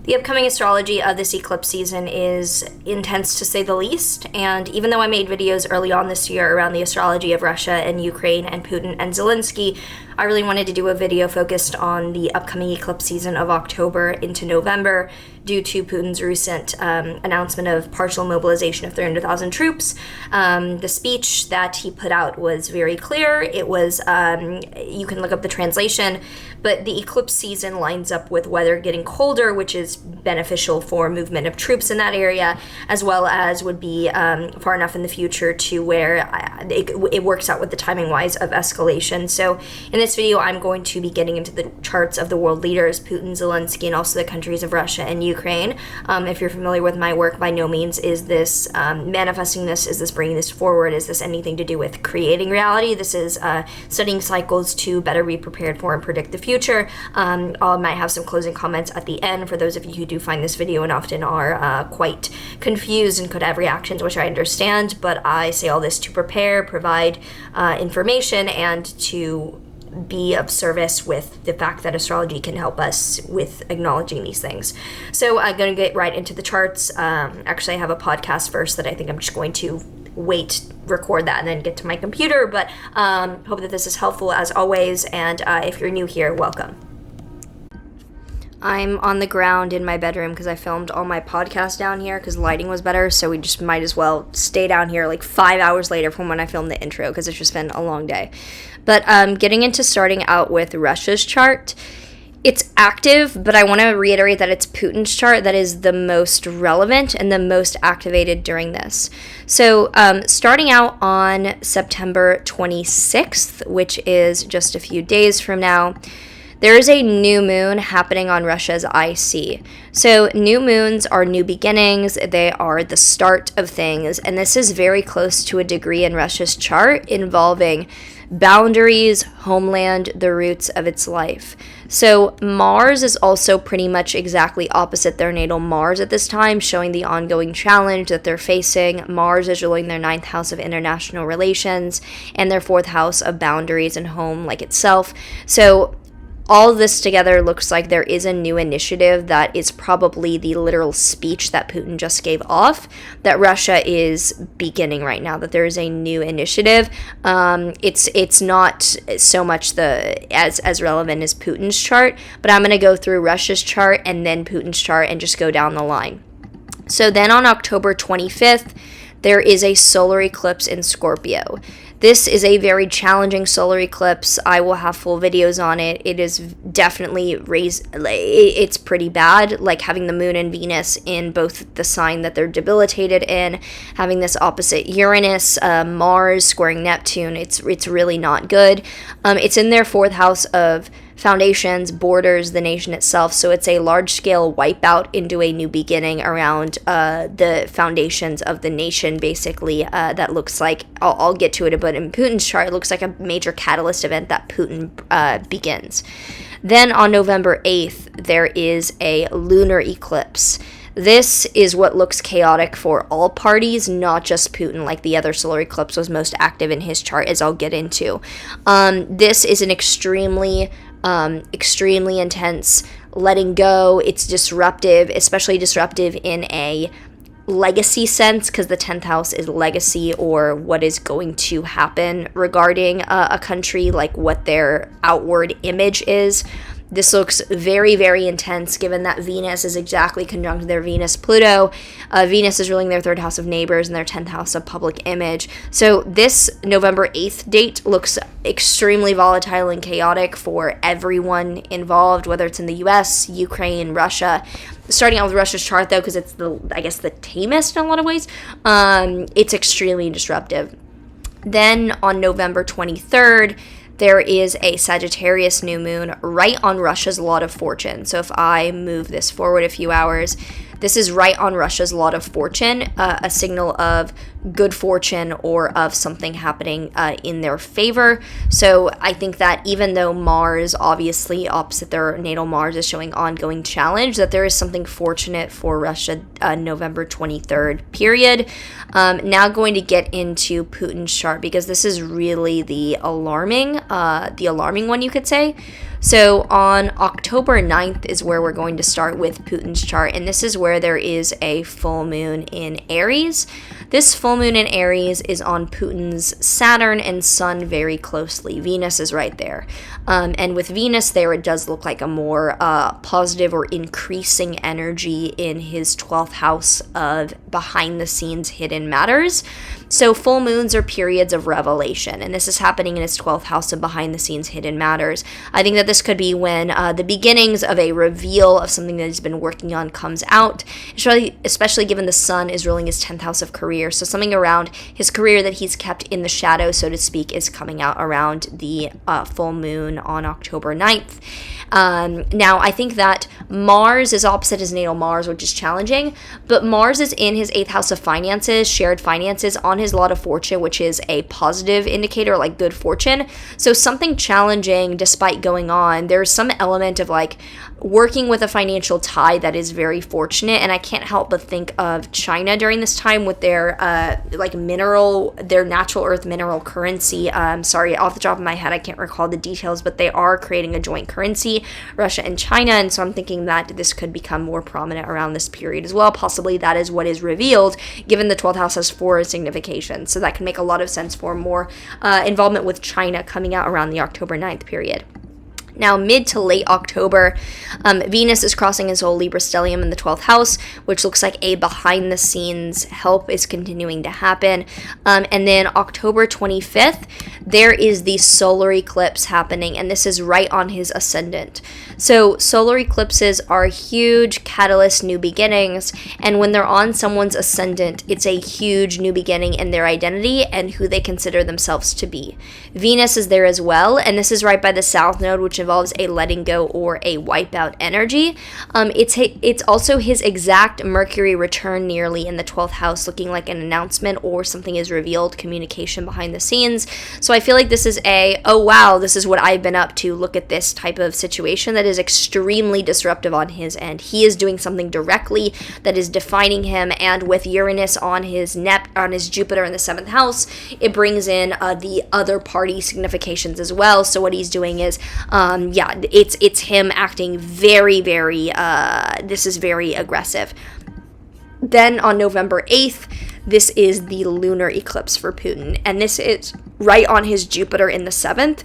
The upcoming astrology of this eclipse season is intense to say the least, and even though I made videos early on this year around the astrology of Russia and Ukraine and Putin and Zelenskyy, I really wanted to do a video focused on the upcoming eclipse season of October into November due to Putin's recent announcement of partial mobilization of 300,000 troops. The speech that he put out was very clear. It was, you can look up the translation, but the eclipse season lines up with weather getting colder, which is beneficial for movement of troops in that area, as well as would be far enough in the future to where it works out with the timing-wise of escalation. So in this video, I'm going to be getting into the charts of the world leaders, Putin, Zelenskyy, and also the countries of Russia and Ukraine. If you're familiar with my work, by no means is this manifesting this, is this bringing this forward, is this anything to do with creating reality. This is studying cycles to better be prepared for and predict the future. I might have some closing comments at the end for those of you who do find this video and often are quite confused and could have reactions, which I understand, but I say all this to prepare, provide information, and to be of service with the fact that astrology can help us with acknowledging these things. So I'm going to get right into the charts. Actually, I have a podcast first that I think I'm just going to record that, and then get to my computer, but hope that this is helpful as always, and if you're new here, welcome. I'm on the ground in my bedroom because I filmed all my podcasts down here because lighting was better, so we just might as well stay down here like 5 hours later from when I filmed the intro because it's just been a long day. But getting into starting out with Russia's chart, it's active, but I want to reiterate that it's Putin's chart that is the most relevant and the most activated during this. So starting out on September 26th, which is just a few days from now, there is a new moon happening on Russia's IC. So new moons are new beginnings, they are the start of things, and this is very close to a degree in Russia's chart involving boundaries, homeland, the roots of its life. So Mars is also pretty much exactly opposite their natal Mars at this time, showing the ongoing challenge that they're facing. Mars is ruling their 9th house of international relations and their 4th house of boundaries and home like itself. So all this together looks like there is a new initiative that is probably the literal speech that Putin just gave off that Russia is beginning right now, that there is a new initiative. It's not so much as relevant as Putin's chart, but I'm going to go through Russia's chart and then Putin's chart and just go down the line. So then on October 25th, there is a solar eclipse in Scorpio. This is a very challenging solar eclipse. I will have full videos on it. It is definitely it's pretty bad, like having the moon and Venus in both the sign that they're debilitated in, having this opposite Uranus, Mars squaring Neptune. It's really not good. It's in their 4th house of foundations, borders, the nation itself, so it's a large-scale wipeout into a new beginning around the foundations of the nation, basically, that looks like, I'll get to it, but in Putin's chart, it looks like a major catalyst event that Putin begins. Then on November 8th, there is a lunar eclipse. This is what looks chaotic for all parties, not just Putin, like the other solar eclipse was most active in his chart, as I'll get into. This is an extremely intense letting go. It's disruptive, especially disruptive in a legacy sense, because the 10th house is legacy, or what is going to happen regarding a country, like what their outward image is. This looks very, very intense given that Venus is exactly conjunct their Venus-Pluto. Venus is ruling their 3rd house of neighbors and their 10th house of public image. So this November 8th date looks extremely volatile and chaotic for everyone involved, whether it's in the US, Ukraine, Russia. Starting out with Russia's chart, though, because it's the tamest in a lot of ways, it's extremely disruptive. Then on November 23rd, there is a Sagittarius new moon right on Russia's lot of fortune. So if I move this forward a few hours, this is right on Russia's lot of fortune, a signal of good fortune or of something happening in their favor. So I think that even though Mars, obviously opposite their natal Mars, is showing ongoing challenge, that there is something fortunate for Russia November 23rd period. Now going to get into Putin's chart, because this is really the alarming one, you could say. So on October 9th is where we're going to start with Putin's chart, and this is where there is a full moon in Aries. This full moon in Aries is on Putin's Saturn and Sun very closely. Venus is right there. And with Venus there, it does look like a more positive or increasing energy in his 12th house of behind-the-scenes hidden matters. So full moons are periods of revelation, and this is happening in his 12th house of behind-the-scenes hidden matters. I think that this could be when the beginnings of a reveal of something that he's been working on comes out, especially given the Sun is ruling his 10th house of career. So something around his career that he's kept in the shadow, so to speak, is coming out around the full moon on October 9th. Now, I think that Mars is opposite his natal Mars, which is challenging, but Mars is in his 8th house of finances, shared finances, on his lot of fortune, which is a positive indicator, like good fortune. So something challenging despite going on, there's some element of like working with a financial tie that is very fortunate, and I can't help but think of China during this time with their their natural earth mineral currency. Sorry, off the top of my head, I can't recall the details, but they are creating a joint currency, Russia and China, and so I'm thinking that this could become more prominent around this period as well. Possibly that is what is revealed, given the 12th house has 4 signification, so that can make a lot of sense for more involvement with China coming out around the October 9th period. Now, mid to late October, Venus is crossing his whole Libra stellium in the 12th house, which looks like a behind-the-scenes help is continuing to happen. And then October 25th, there is the solar eclipse happening, and this is right on his ascendant. So solar eclipses are huge catalyst new beginnings, and when they're on someone's ascendant, it's a huge new beginning in their identity and who they consider themselves to be. Venus is there as well, and this is right by the south node, which involves a letting go or a wipeout energy. It's also his exact Mercury return nearly in the 12th house, looking like an announcement or something is revealed, communication behind the scenes. So I feel like this is oh wow, this is what I've been up to, look at this type of situation that is extremely disruptive on his end. He is doing something directly that is defining him, and with Uranus on his Jupiter in the 7th house, it brings in the other party significations as well. So what he's doing is it's him acting very, very, this is very aggressive. Then on November 8th, this is the lunar eclipse for Putin, and this is right on his Jupiter in the 7th.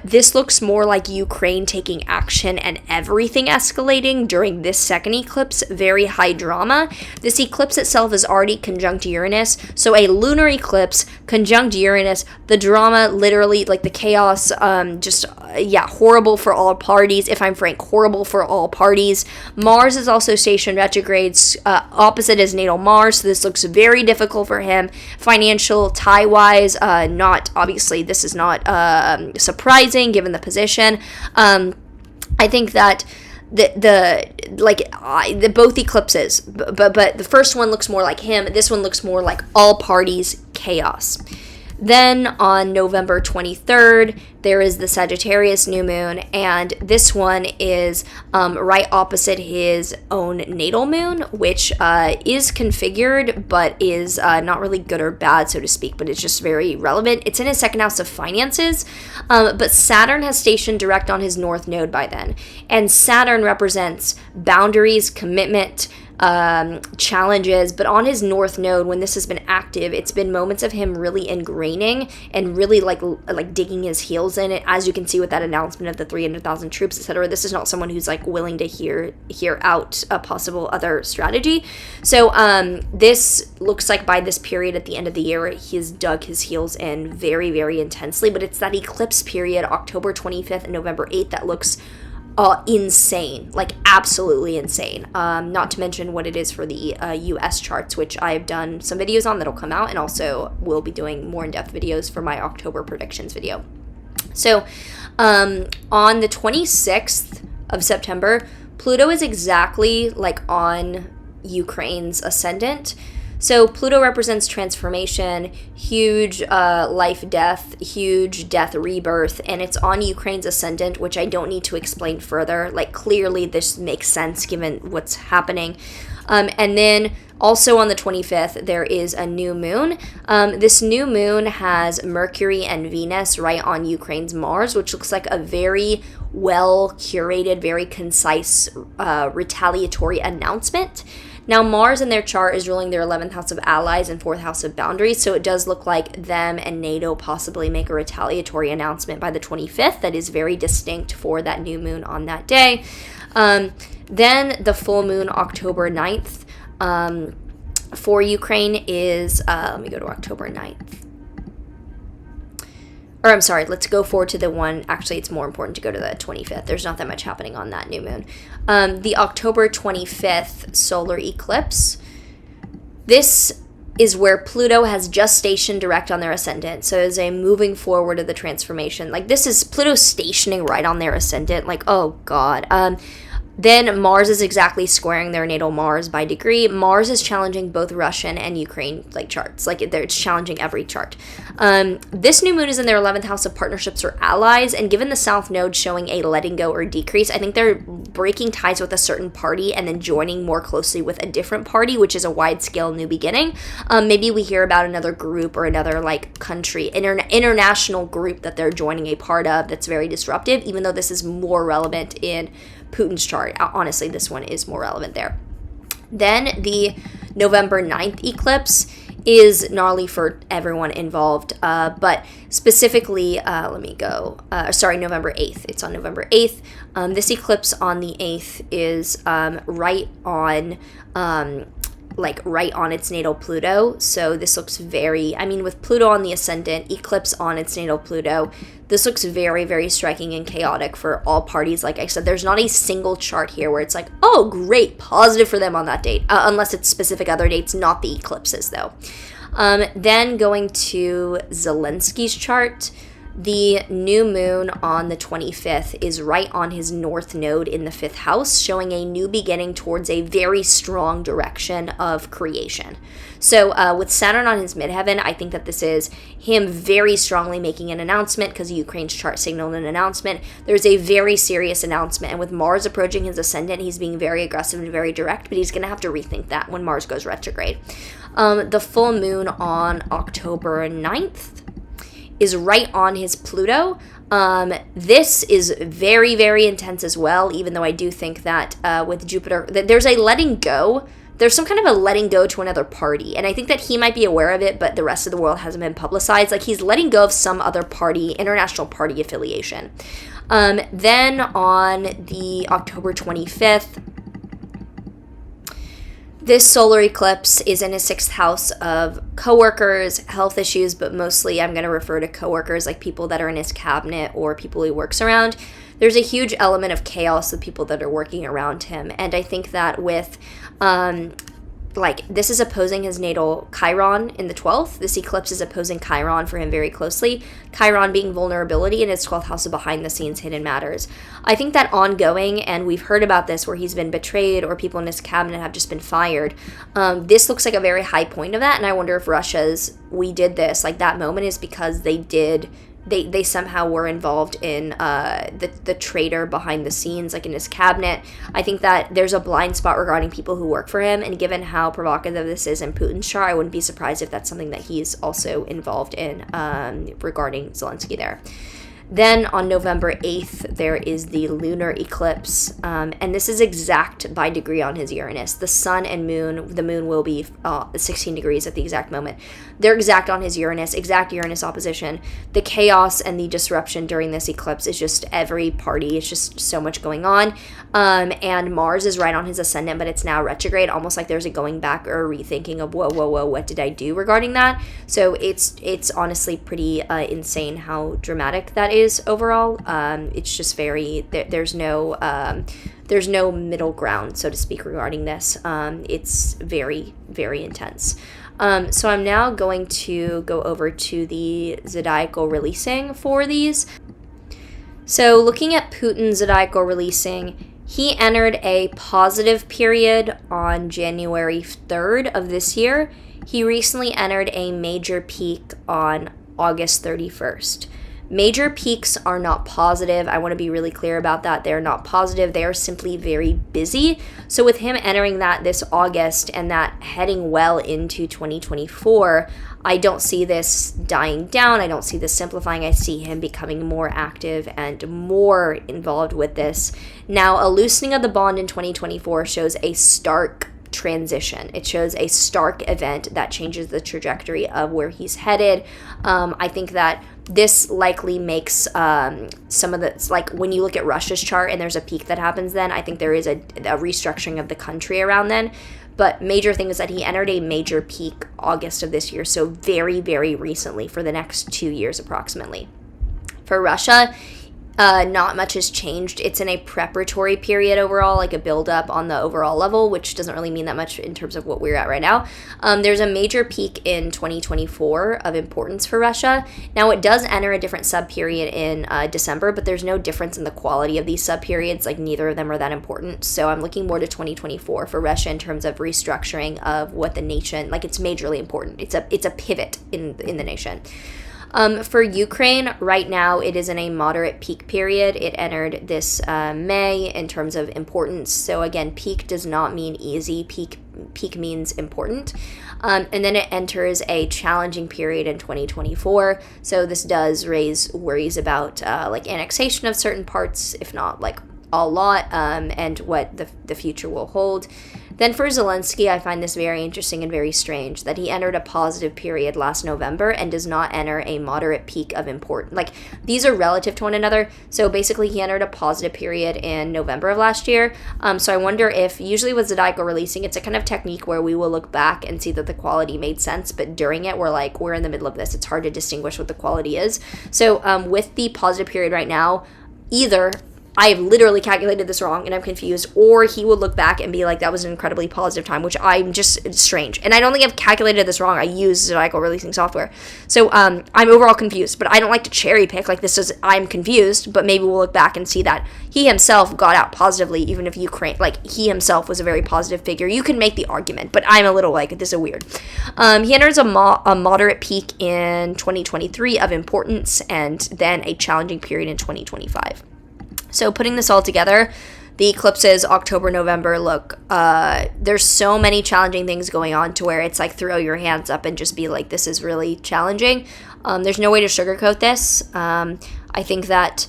This looks more like Ukraine taking action and everything escalating during this second eclipse. Very high drama. This eclipse itself is already conjunct Uranus, so a lunar eclipse conjunct Uranus, the drama, literally, like the chaos, horrible for all parties. If I'm frank, horrible for all parties. Mars is also stationed retrogrades opposite his natal Mars, so this looks very difficult for him, financial tie-wise. Not obviously, this is not surprising given the position. I think that both eclipses, but the first one looks more like him. This one looks more like all parties chaos. Then on November 23rd, there is the Sagittarius new moon, and this one is right opposite his own natal moon, which is configured, but is not really good or bad, so to speak, but it's just very relevant. It's in his 2nd house of finances, but Saturn has stationed direct on his north node by then, and Saturn represents boundaries, commitment, challenges, but on his north node, when this has been active, it's been moments of him really ingraining and really like digging his heels in it, as you can see with that announcement of the 300,000 troops, etc. This is not someone who's like willing to hear out a possible other strategy. So this looks like by this period at the end of the year, he has dug his heels in very, very intensely, but it's that eclipse period, October 25th and November 8th, that looks insane, like absolutely insane. Not to mention what it is for the US charts, which I've done some videos on that'll come out, and also will be doing more in-depth videos for my October predictions video. So on the 26th of September, Pluto is exactly like on Ukraine's ascendant. So Pluto represents transformation, huge life, death, huge death, rebirth, and it's on Ukraine's ascendant, which I don't need to explain further. Like, clearly this makes sense given what's happening. And then also on the 25th, there is a new moon. This new moon has Mercury and Venus right on Ukraine's Mars, which looks like a very well curated, very concise retaliatory announcement. Now, Mars in their chart is ruling their 11th house of allies and 4th house of boundaries, so it does look like them and NATO possibly make a retaliatory announcement by the 25th that is very distinct for that new moon on that day. Then the full moon, October 9th, for Ukraine is, let me go to October 9th. Or I'm sorry, let's go forward to the one, actually it's more important to go to the 25th. There's not that much happening on that new moon. The October 25th solar eclipse, this is where Pluto has just stationed direct on their ascendant. So it's a moving forward of the transformation. Like, this is Pluto stationing right on their ascendant. Like, oh God. Then Mars is exactly squaring their natal Mars by degree. Mars is challenging both Russian and Ukraine charts. It's challenging every chart. This new moon is in their 11th house of partnerships or allies, and given the South Node showing a letting go or decrease, I think they're breaking ties with a certain party and then joining more closely with a different party, which is a wide-scale new beginning. Maybe we hear about another group or another country, international group that they're joining a part of that's very disruptive, even though this is more relevant in Putin's chart. Honestly, this one is more relevant there. Then the November 9th eclipse is gnarly for everyone involved, but specifically, November 8th. It's on November 8th. This eclipse on the 8th is right on its natal Pluto. So this looks with Pluto on the ascendant, eclipse on its natal Pluto, this looks very, very striking and chaotic for all parties. Like I said, there's not a single chart here where it's like, oh, great, positive for them on that date, unless it's specific other dates, not the eclipses, though. Then going to Zelenskyy's chart, the new moon on the 25th is right on his north node in the 5th house, showing a new beginning towards a very strong direction of creation. So with Saturn on his midheaven, I think that this is him very strongly making an announcement, because Ukraine's chart signaled an announcement. There's a very serious announcement, and with Mars approaching his ascendant, he's being very aggressive and very direct, but he's going to have to rethink that when Mars goes retrograde. The full moon on October 9th is right on his Pluto. This is very, very intense as well, even though I do think that with Jupiter, there's a letting go. There's some kind of a letting go to another party, and I think that he might be aware of it, but the rest of the world hasn't been publicized. Like, he's letting go of some other party, international party affiliation. Then on the October 25th, this solar eclipse is in his 6th house of coworkers, health issues, but mostly I'm going to refer to coworkers, like people that are in his cabinet or people he works around. There's a huge element of chaos with people that are working around him, and I think that with this is opposing his natal Chiron in the 12th. This eclipse is opposing Chiron for him very closely. Chiron being vulnerability, in his 12th house of behind the scenes hidden matters. I think that ongoing, and we've heard about this where he's been betrayed or people in his cabinet have just been fired. This looks like a very high point of that, and I wonder if Russia's "we did this," like that moment, is because they somehow were involved in the traitor behind the scenes, like in his cabinet. I think that there's a blind spot regarding people who work for him, and given how provocative this is in Putin's chart, I wouldn't be surprised if that's something that he's also involved in regarding Zelenskyy there. Then on November 8th, there is the lunar eclipse, and this is exact by degree on his Uranus. The sun and moon, the moon will be 16 degrees at the exact moment. They're exact on his Uranus, exact Uranus opposition. The chaos and the disruption during this eclipse is just every party. It's just so much going on. And Mars is right on his ascendant, but it's now retrograde, almost like there's a going back or a rethinking of, whoa, what did I do regarding that? So it's honestly pretty insane how dramatic that is overall. It's just very, there's no middle ground, so to speak, regarding this. It's very, very intense. So I'm now going to go over to the Zodiacal releasing for these. So looking at Putin's Zodiacal releasing, he entered a positive period on January 3rd of this year. He recently entered a major peak on August 31st. Major peaks are not positive. I want to be really clear about that. They're not positive. They are simply very busy. So with him entering that this August and that heading well into 2024, I don't see this dying down. I don't see this simplifying. I see him becoming more active and more involved with this. Now, a loosening of the bond in 2024 shows a stark transition. It shows a stark event that changes the trajectory of where he's headed. I think that this likely makes some of the, like when you look at Russia's chart and there's a peak that happens then, I think there is a restructuring of the country around then. But major thing is that he entered a major peak August of this year, so very, very recently, for the next 2 years approximately. For Russia, not much has changed. It's in a preparatory period overall, like a build-up on the overall level, which doesn't really mean that much in terms of what we're at right now. There's a major peak in 2024 of importance for Russia. Now, it does enter a different sub-period in December, but there's no difference in the quality of these sub-periods. Like, neither of them are that important. So I'm looking more to 2024 for Russia in terms of restructuring of what the nation, like, it's majorly important. It's a pivot in the nation. For Ukraine, right now, it is in a moderate peak period. It entered this May in terms of importance. So again, peak does not mean easy. Peak means important. And then it enters a challenging period in 2024. So this does raise worries about like annexation of certain parts, if not like a lot, and what the future will hold. Then for Zelenskyy, I find this very interesting and very strange that he entered a positive period last November and does not enter a moderate peak of importance. Like, these are relative to one another. So basically, he entered a positive period in November of last year. So I wonder if, usually with Zodiacal releasing, it's a kind of technique where we will look back and see that the quality made sense, but during it, we're in the middle of this. It's hard to distinguish what the quality is. So with the positive period right now, either I have literally calculated this wrong and I'm confused, or he would look back and be like, that was an incredibly positive time, which it's strange. And I don't think I've calculated this wrong. I use Zodiacal releasing software. So I'm overall confused, but I don't like to cherry pick. Like, I'm confused, but maybe we'll look back and see that he himself got out positively, even if Ukraine, like, he himself was a very positive figure. You can make the argument, but I'm a little like, this is weird. He enters a moderate peak in 2023 of importance, and then a challenging period in 2025. So putting this all together, the eclipses, October, November, look, there's so many challenging things going on to where it's like throw your hands up and just be like, this is really challenging. There's no way to sugarcoat this. I think that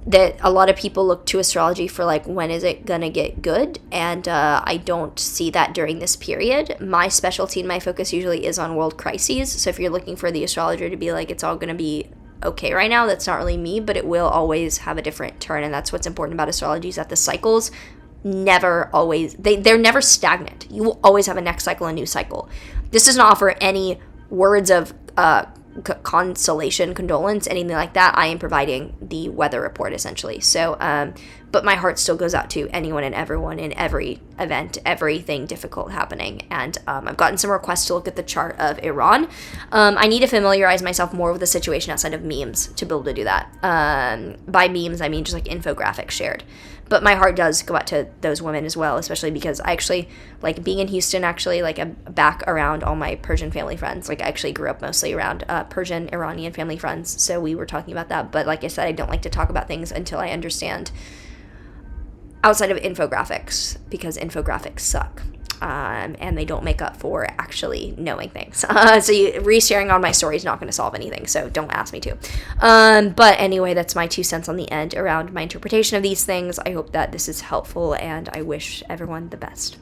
a lot of people look to astrology for like, when is it gonna get good? And I don't see that during this period. My specialty and my focus usually is on world crises. So if you're looking for the astrologer to be like, it's all gonna be okay right now, that's not really me, but it will always have a different turn. And that's what's important about astrology, is that the cycles never always, they're never stagnant. You will always have a next cycle, a new cycle. This does not offer any words of consolation, condolence, anything like that. I am providing the weather report essentially. So but my heart still goes out to anyone and everyone in every event, everything difficult happening. And I've gotten some requests to look at the chart of Iran. I need to familiarize myself more with the situation outside of memes to be able to do that. By memes, I mean just like infographics shared. But my heart does go out to those women as well, especially because I actually, like, being in Houston, actually, like, I'm back around all my Persian family friends. Like, I actually grew up mostly around Persian, Iranian family friends, so we were talking about that. But like I said, I don't like to talk about things until I understand outside of infographics, because infographics suck. And they don't make up for actually knowing things. So resharing on my story is not going to solve anything, so don't ask me to. But anyway, that's my 2 cents on the end around my interpretation of these things. I hope that this is helpful, and I wish everyone the best.